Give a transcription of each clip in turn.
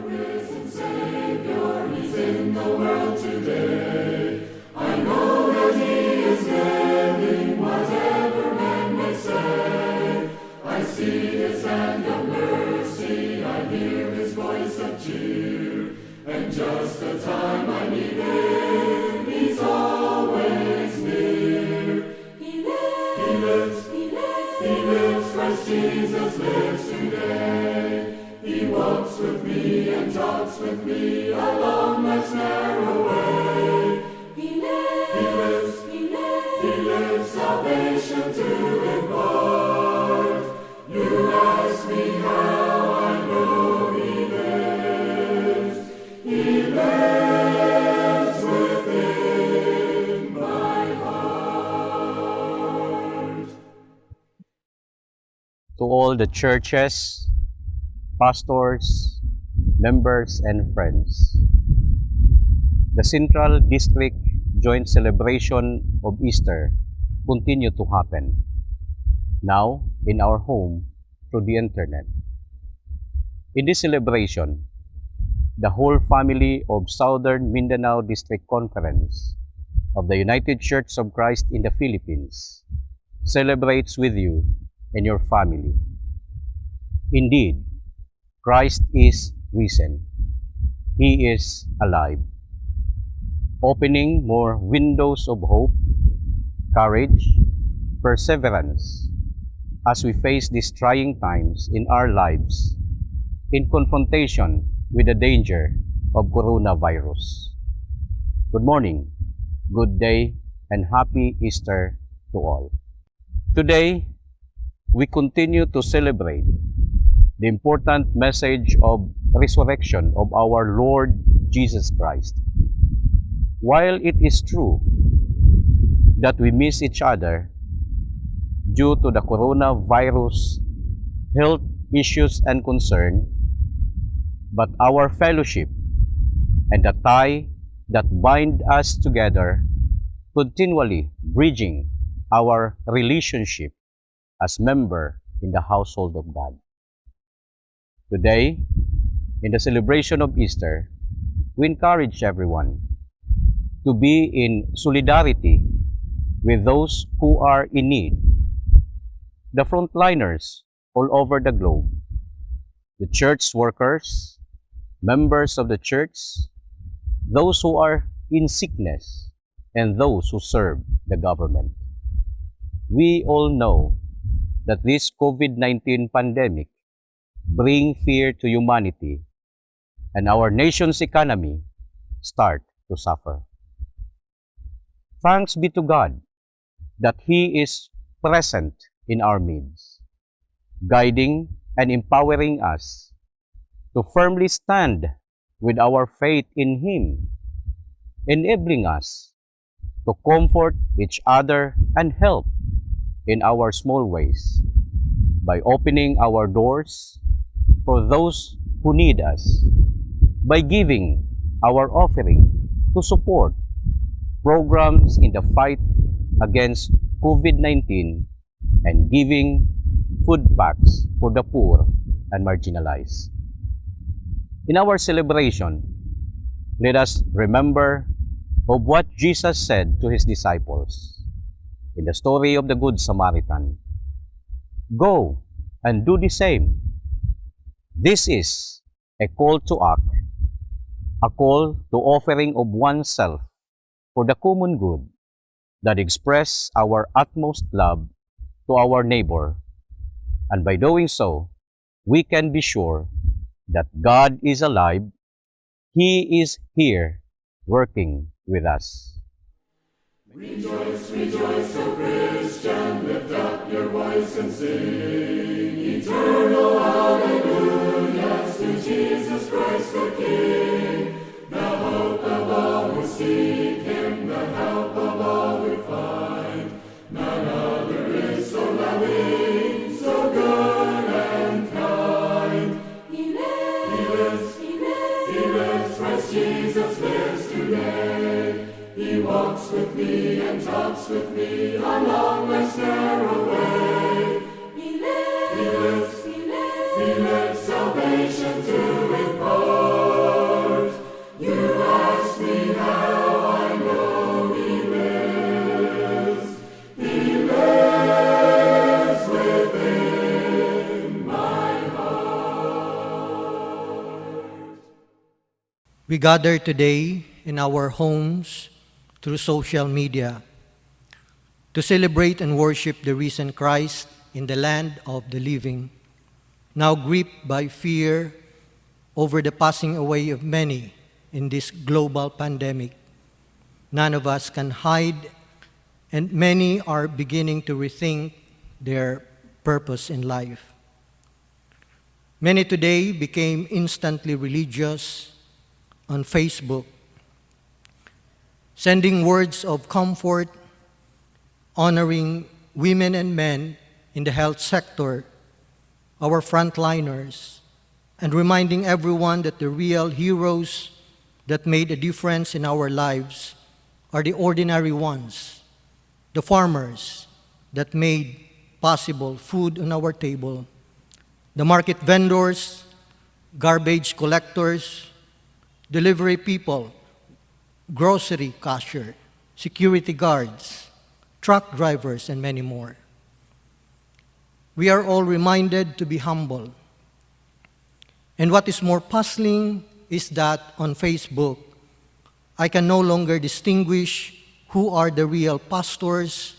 risen Savior, He's in the world today. I know that He is living, whatever men may say. I see His hand of mercy, I hear His voice of cheer, and just the time I need Him, He's always near. He lives, He lives, Christ Jesus lives today. He walks with me and talks with me along life's narrow way. He lives, salvation to impart. You ask me how I know He lives. He lives within my heart. To all the churches, pastors, members, and friends, the Central District Joint Celebration of Easter continue to happen, now in our home through the internet. In this celebration, the whole family of Southern Mindanao District Conference of the United Church of Christ in the Philippines celebrates with you and your family. Indeed, Christ is risen. He is alive, opening more windows of hope, courage, perseverance as we face these trying times in our lives in confrontation with the danger of coronavirus. Good morning, good day, and happy Easter to all. Today, we continue to celebrate the important message of resurrection of our Lord Jesus Christ. While it is true that we miss each other due to the coronavirus health issues and concern, but our fellowship and the tie that bind us together, continually bridging our relationship as member in the household of God. Today, in the celebration of Easter, we encourage everyone to be in solidarity with those who are in need, the frontliners all over the globe, the church workers, members of the church, those who are in sickness, and those who serve the government. We all know that this COVID-19 pandemic brings fear to humanity, and our nation's economy start to suffer. Thanks be to God that He is present in our midst, guiding and empowering us to firmly stand with our faith in Him, enabling us to comfort each other and help in our small ways by opening our doors for those who need us, by giving our offering to support programs in the fight against COVID-19 and giving food packs for the poor and marginalized. In our celebration, let us remember of what Jesus said to His disciples in the story of the Good Samaritan. Go and do the same. This is a call to act, a call to offering of oneself for the common good that express our utmost love to our neighbor, and by doing so, we can be sure that God is alive. He is here working with us. Rejoice, rejoice, O Christian, lift up your voice and sing eternal hallelujahs to Jesus Christ the King, the hope of all who seek Him, the help of all who find. None other is so loving, so good and kind. He lives, Christ Jesus lives today. He walks with me and talks with me along life's narrow way. He lives, salvation to impart. We gather today in our homes through social media to celebrate and worship the risen Christ in the land of the living, now gripped by fear over the passing away of many in this global pandemic. None of us can hide, and many are beginning to rethink their purpose in life. Many today became instantly religious on Facebook, sending words of comfort, honoring women and men in the health sector, our frontliners, and reminding everyone that the real heroes that made a difference in our lives are the ordinary ones, the farmers that made possible food on our table, the market vendors, garbage collectors, delivery people, grocery cashier, security guards, truck drivers, and many more. We are all reminded to be humble. And what is more puzzling is that on Facebook, I can no longer distinguish who are the real pastors,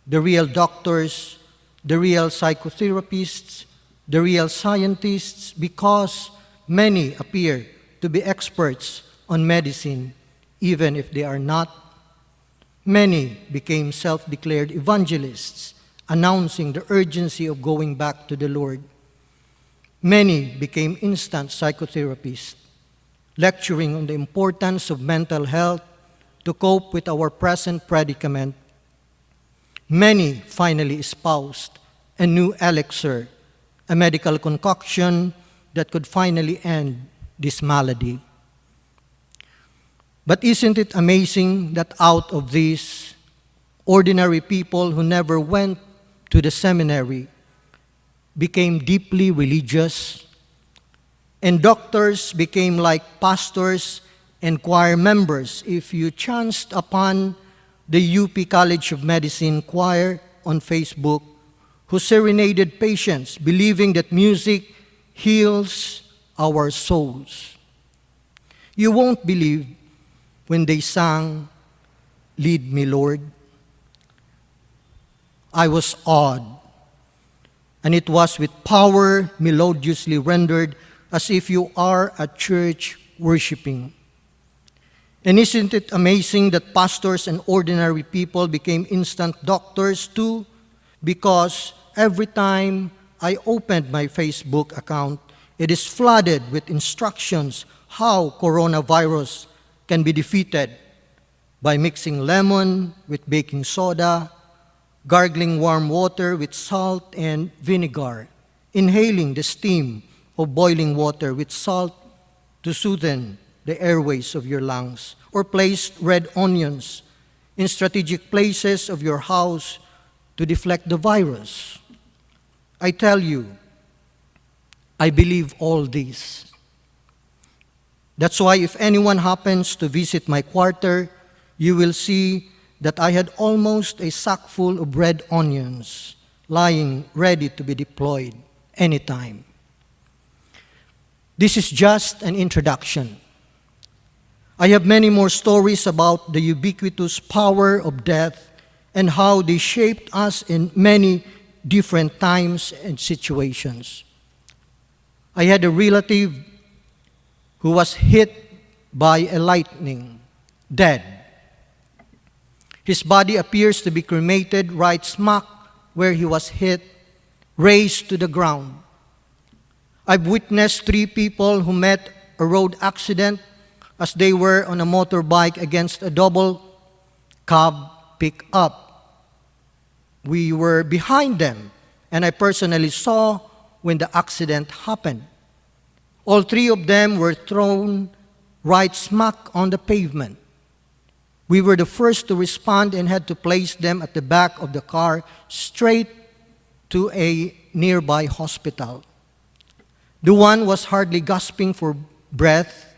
the real doctors, the real psychotherapists, the real scientists, because many appear to be experts on medicine, even if they are not. Many became self-declared evangelists, announcing the urgency of going back to the Lord. Many became instant psychotherapists, lecturing on the importance of mental health to cope with our present predicament. Many finally espoused a new elixir, a medical concoction that could finally end this malady. But isn't it amazing that out of these ordinary people who never went to the seminary became deeply religious, and doctors became like pastors and choir members? If you chanced upon the UP College of Medicine choir on Facebook, who serenaded patients, believing that music heals our souls, you won't believe when they sang, "Lead Me, Lord." I was awed, and it was with power melodiously rendered, as if you are at church worshiping. And isn't it amazing that pastors and ordinary people became instant doctors too? Because every time I opened my Facebook account, it is flooded with instructions how coronavirus can be defeated by mixing lemon with baking soda, gargling warm water with salt and vinegar, inhaling the steam of boiling water with salt to soothe the airways of your lungs, or place red onions in strategic places of your house to deflect the virus. I tell you, I believe all this. That's why if anyone happens to visit my quarter, you will see that I had almost a sack full of red onions lying ready to be deployed anytime. This is just an introduction. I have many more stories about the ubiquitous power of death and how they shaped us in many different times and situations. I had a relative who was hit by a lightning, dead. His body appears to be cremated right smack where he was hit, razed to the ground. I've witnessed 3 people who met a road accident as they were on a motorbike against a double cab pickup. We were behind them, and I personally saw when the accident happened. All 3 of them were thrown right smack on the pavement. We were the first to respond and had to place them at the back of the car straight to a nearby hospital. The one was hardly gasping for breath,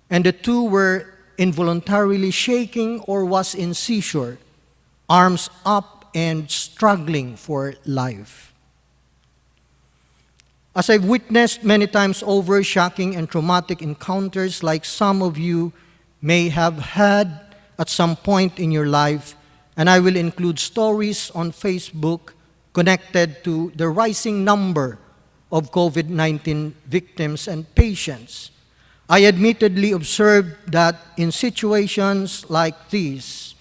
and the 2 were involuntarily shaking or was in seizure, arms up and struggling for life. As I've witnessed many times over shocking and traumatic encounters like some of you may have had at some point in your life, and I will include stories on Facebook connected to the rising number of COVID-19 victims and patients, I admittedly observed that in situations like these,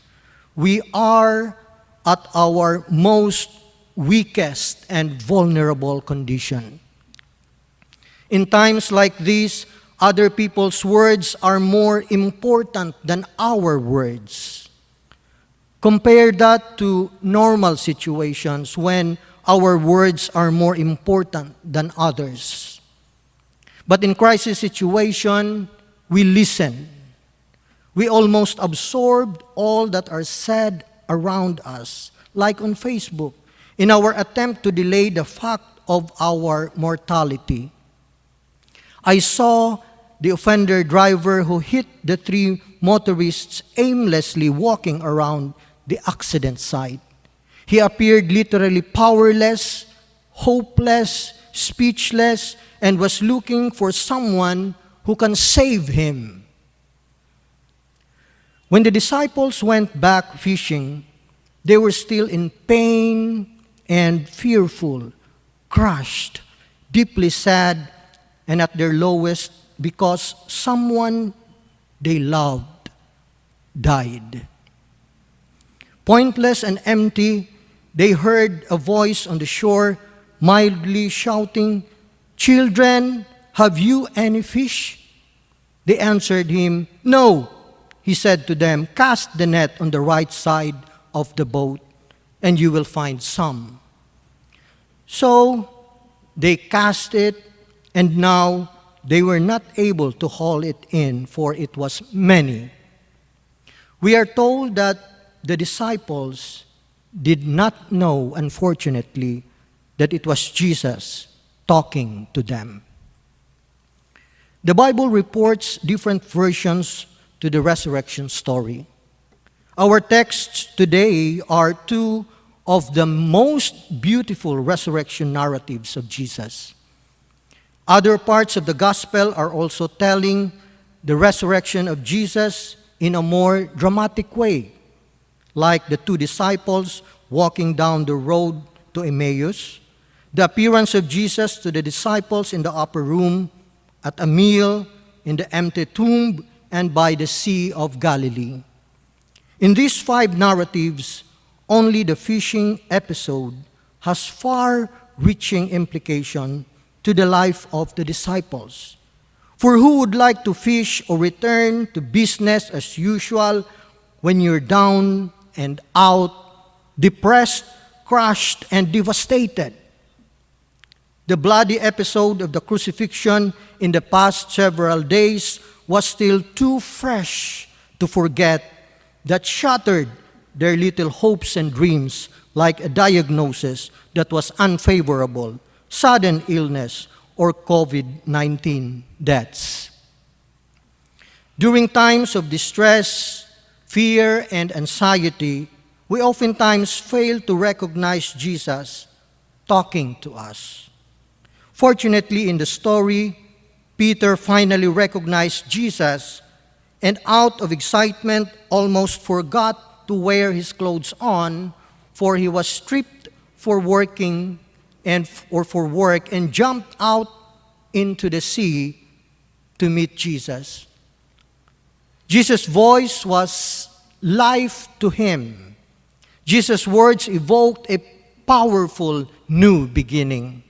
we are at our most weakest and vulnerable condition. In times like these, other people's words are more important than our words. Compare that to normal situations when our words are more important than others. But in crisis situation, we listen. We almost absorb all that are said around us, like on Facebook, in our attempt to delay the fact of our mortality. I saw the offender driver who hit the three motorists aimlessly walking around the accident site. He appeared literally powerless, hopeless, speechless, and was looking for someone who can save him. When the disciples went back fishing, they were still in pain and fearful, crushed, deeply sad, and at their lowest because someone they loved died. Pointless and empty, they heard a voice on the shore mildly shouting, "Children, have you any fish?" They answered him, "No." He said to them, "Cast the net on the right side of the boat, and you will find some." So they cast it, and now they were not able to haul it in, for it was many. We are told that the disciples did not know, unfortunately, that it was Jesus talking to them. The Bible reports different versions to the resurrection story. Our texts today are two of the most beautiful resurrection narratives of Jesus. Other parts of the gospel are also telling the resurrection of Jesus in a more dramatic way, like the two disciples walking down the road to Emmaus, the appearance of Jesus to the disciples in the upper room, at a meal, in the empty tomb, and by the Sea of Galilee. In these five narratives, only the fishing episode has far-reaching implication to the life of the disciples. For who would like to fish or return to business as usual when you're down and out, depressed, crushed, and devastated? The bloody episode of the crucifixion in the past several days was still too fresh to forget, that shattered their little hopes and dreams like a diagnosis that was unfavorable, sudden illness, or COVID-19 deaths. During times of distress, fear, and anxiety, we oftentimes fail to recognize Jesus talking to us. Fortunately, in the story, Peter finally recognized Jesus, and out of excitement almost forgot to wear his clothes on, for he was stripped for work and jumped out into the sea to meet Jesus. Jesus' voice was life to him. Jesus' words evoked a powerful new beginning.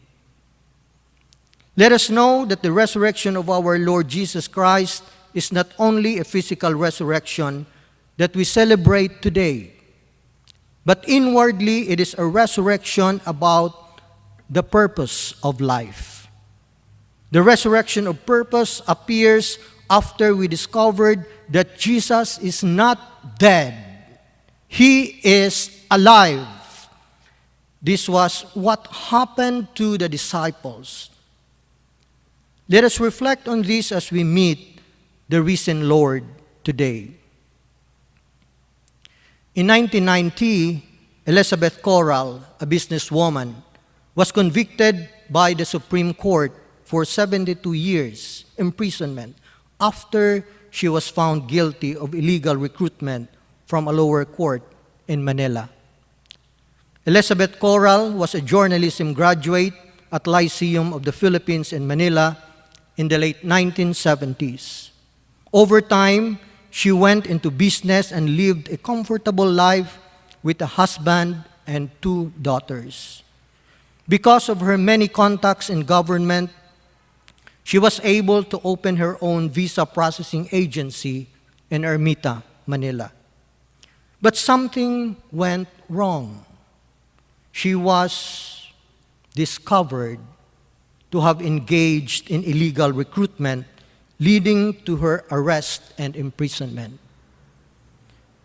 Let us know that the resurrection of our Lord Jesus Christ is not only a physical resurrection that we celebrate today, but inwardly it is a resurrection about the purpose of life. The resurrection of purpose appears after we discovered that Jesus is not dead. He is alive. This was what happened to the disciples. Let us reflect on this as we meet the risen Lord today. In 1990, Elizabeth Corral, a businesswoman, was convicted by the Supreme Court for 72 years imprisonment after she was found guilty of illegal recruitment from a lower court in Manila. Elizabeth Coral was a journalism graduate at Lyceum of the Philippines in Manila in the late 1970s. Over time, she went into business and lived a comfortable life with a husband and 2 daughters. Because of her many contacts in government, she was able to open her own visa processing agency in Ermita, Manila. But something went wrong. She was discovered to have engaged in illegal recruitment, leading to her arrest and imprisonment.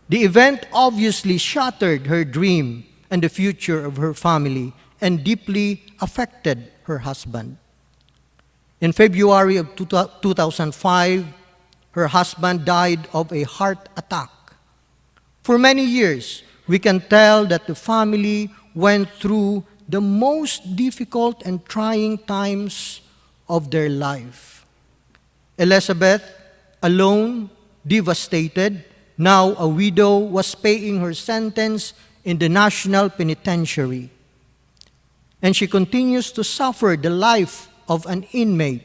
The event obviously shattered her dream and the future of her family and deeply affected her husband. In February of 2005, her husband died of a heart attack. For many years, we can tell that the family went through the most difficult and trying times of their life. Elizabeth, alone, devastated, now a widow, was paying her sentence in the National Penitentiary. And she continues to suffer the life of an inmate.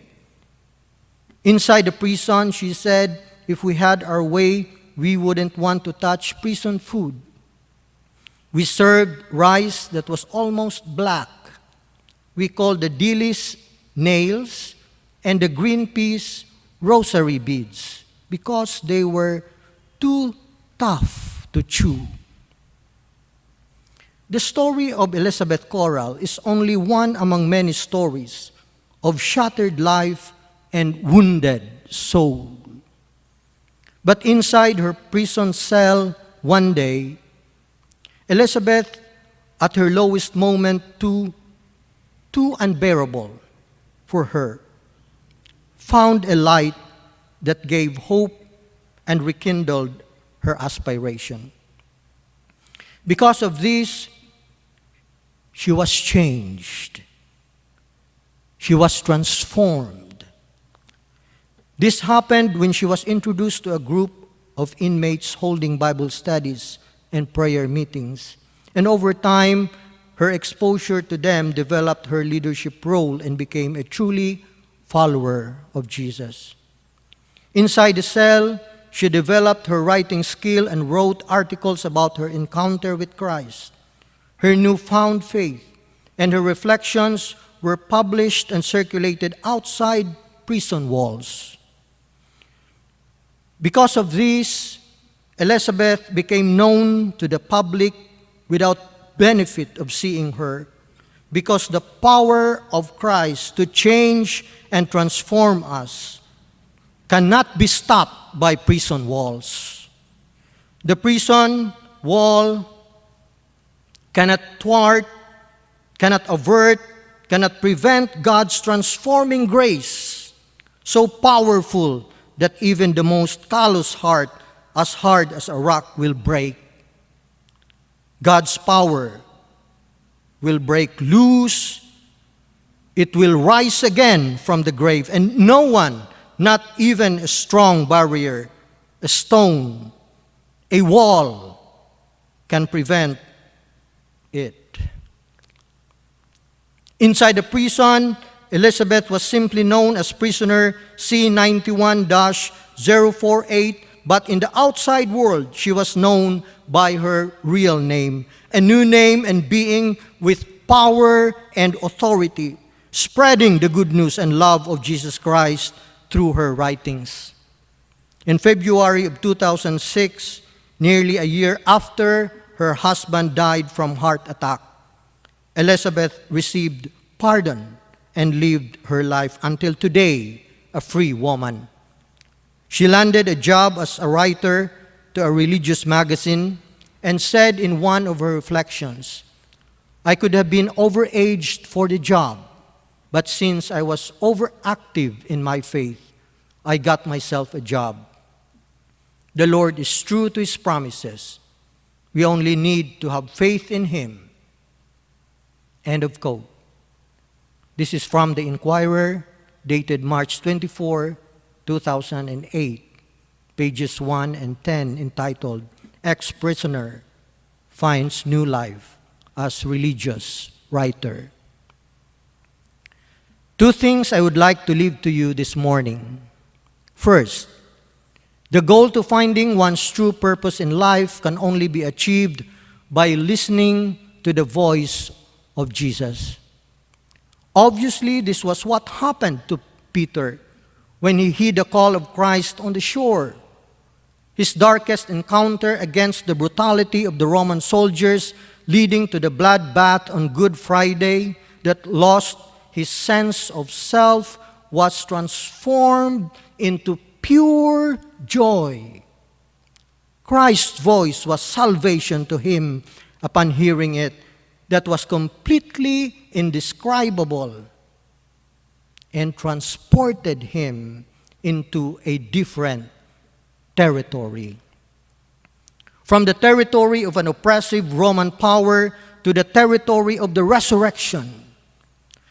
Inside the prison, she said, if we had our way, we wouldn't want to touch prison food. We served rice that was almost black. We called the dilis nails and the green peas rosary beads because they were too tough to chew. The story of Elizabeth Coral is only one among many stories of shattered life and wounded soul. But inside her prison cell one day, Elizabeth, at her lowest moment, too unbearable for her, found a light that gave hope and rekindled her aspiration. Because of this, she was changed. She was transformed. This happened when she was introduced to a group of inmates holding Bible studies and prayer meetings. And over time, her exposure to them developed her leadership role and became a truly follower of Jesus. Inside the cell, she developed her writing skill and wrote articles about her encounter with Christ, her newfound faith, and her reflections were published and circulated outside prison walls. Because of this, Elizabeth became known to the public without benefit of seeing her, because the power of Christ to change and transform us cannot be stopped by prison walls. The prison wall cannot thwart, cannot avert, cannot prevent God's transforming grace, so powerful that even the most callous heart, as hard as a rock, will break. God's power will break loose. It will rise again from the grave, and no one, not even a strong barrier, a stone, a wall, can prevent it. Inside the prison, Elizabeth was simply known as prisoner C91-048, but in the outside world, she was known by her real name, a new name and being with power and authority, spreading the good news and love of Jesus Christ through her writings. In February of 2006, nearly a year after her husband died from heart attack, Elizabeth received pardon and lived her life until today, a free woman. She landed a job as a writer to a religious magazine and said in one of her reflections, "I could have been overaged for the job, but since I was overactive in my faith, I got myself a job. The Lord is true to His promises. We only need to have faith in Him." End of quote. This is from the Inquirer, dated March 24, 2008, pages 1 and 10, entitled, Ex-Prisoner Finds New Life as Religious Writer. Two things I would like to leave to you this morning. First, the goal to finding one's true purpose in life can only be achieved by listening to the voice of Jesus. Obviously, this was what happened to Peter when he heard the call of Christ on the shore. His darkest encounter against the brutality of the Roman soldiers, leading to the bloodbath on Good Friday that lost his sense of self, was transformed into pure joy. Christ's voice was salvation to him upon hearing it, that was completely indescribable and transported him into a different territory. From the territory of an oppressive Roman power to the territory of the resurrection,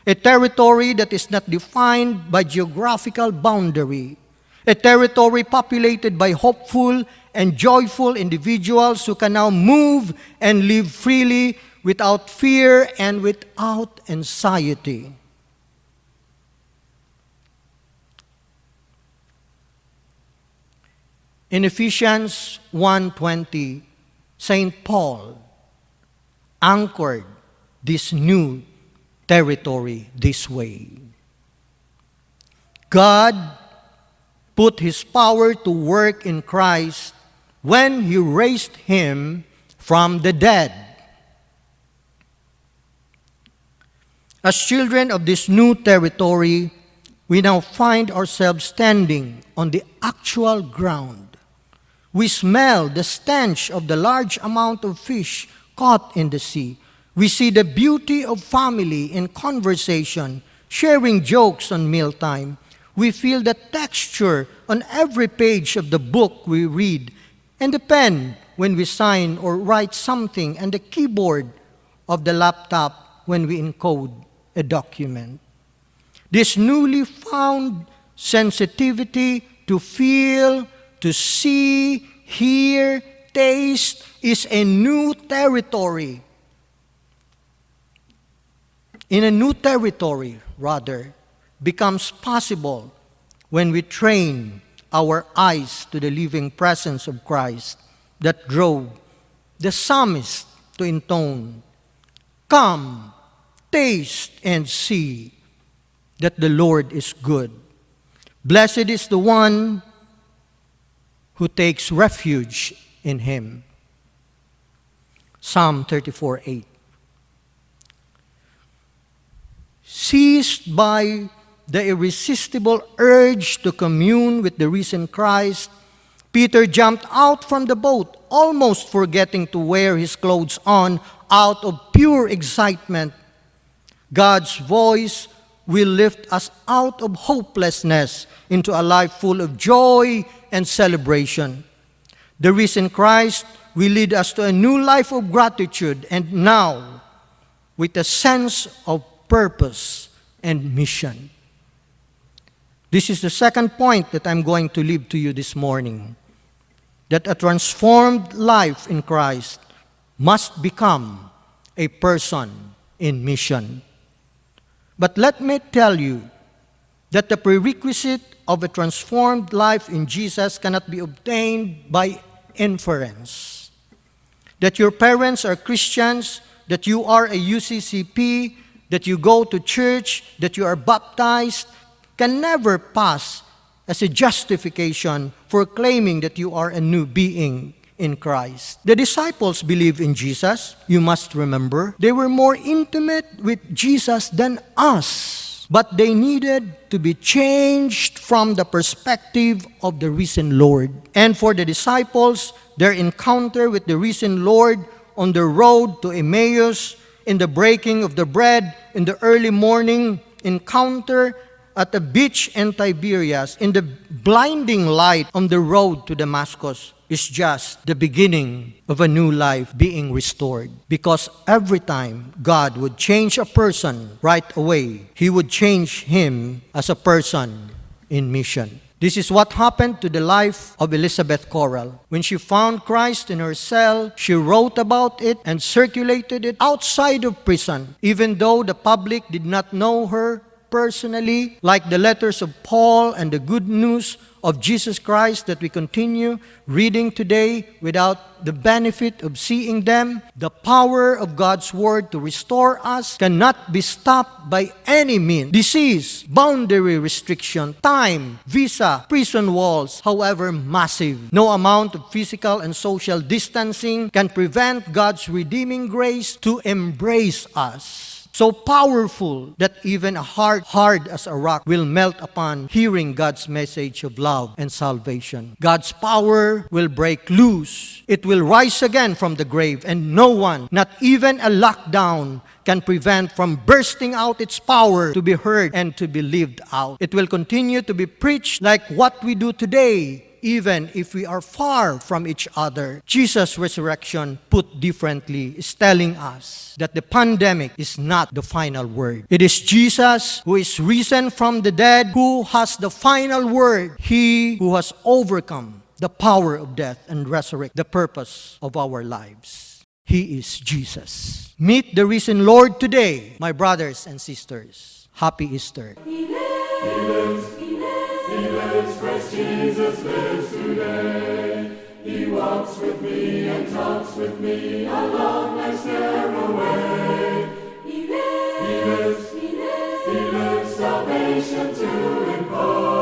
a territory that is not defined by geographical boundary, a territory populated by hopeful and joyful individuals who can now move and live freely without fear and without anxiety. In Ephesians 1:20, St. Paul anchored this new territory this way. God put His power to work in Christ when He raised Him from the dead. As children of this new territory, we now find ourselves standing on the actual ground. We smell the stench of the large amount of fish caught in the sea. We see the beauty of family in conversation, sharing jokes on mealtime. We feel the texture on every page of the book we read, and the pen when we sign or write something, and the keyboard of the laptop when we encode a document. This newly found sensitivity to feel, to see, hear, taste is a new territory. In a new territory, rather, becomes possible when we train our eyes to the living presence of Christ that drove the psalmist to intone, "Come, taste and see that the Lord is good. Blessed is the one who takes refuge in Him." Psalm 34:8. Seized by the irresistible urge to commune with the risen Christ, Peter jumped out from the boat, almost forgetting to wear his clothes on out of pure excitement. God's voice will lift us out of hopelessness into a life full of joy and celebration. The risen Christ will lead us to a new life of gratitude, and now with a sense of purpose and mission. This is the second point that I'm going to leave to you this morning, that a transformed life in Christ must become a person in mission. But let me tell you that the prerequisite of a transformed life in Jesus cannot be obtained by inference. That your parents are Christians, that you are a UCCP, that you go to church, that you are baptized, can never pass as a justification for claiming that you are a new being in Christ. The disciples believed in Jesus, you must remember. They were more intimate with Jesus than us, but they needed to be changed from the perspective of the risen Lord. And for the disciples, their encounter with the risen Lord on the road to Emmaus, in the breaking of the bread, in the early morning encounter at the beach in Tiberias, in the blinding light on the road to Damascus is just the beginning of a new life being restored. Because every time God would change a person right away, He would change him as a person in mission. This is what happened to the life of Elizabeth Coral. When she found Christ in her cell, she wrote about it and circulated it outside of prison, even though the public did not know her personally, like the letters of Paul and the good news of Jesus Christ that we continue reading today without the benefit of seeing them. The power of God's Word to restore us cannot be stopped by any means. Disease, boundary restriction, time, visa, prison walls, however massive. No amount of physical and social distancing can prevent God's redeeming grace to embrace us. So powerful that even a heart hard as a rock will melt upon hearing God's message of love and salvation. God's power will break loose. It will rise again from the grave, and no one, not even a lockdown, can prevent from bursting out its power to be heard and to be lived out. It will continue to be preached like what we do today, even if we are far from each other. Jesus' resurrection, put differently, is telling us that the pandemic is not the final word. It is Jesus who is risen from the dead who has the final word. He who has overcome the power of death and resurrect the purpose of our lives. He is Jesus. Meet the risen Lord today, my brothers and sisters. Happy Easter. He lives, Christ Jesus lives today. He walks with me and talks with me along life's narrow way. He lives, salvation to impart.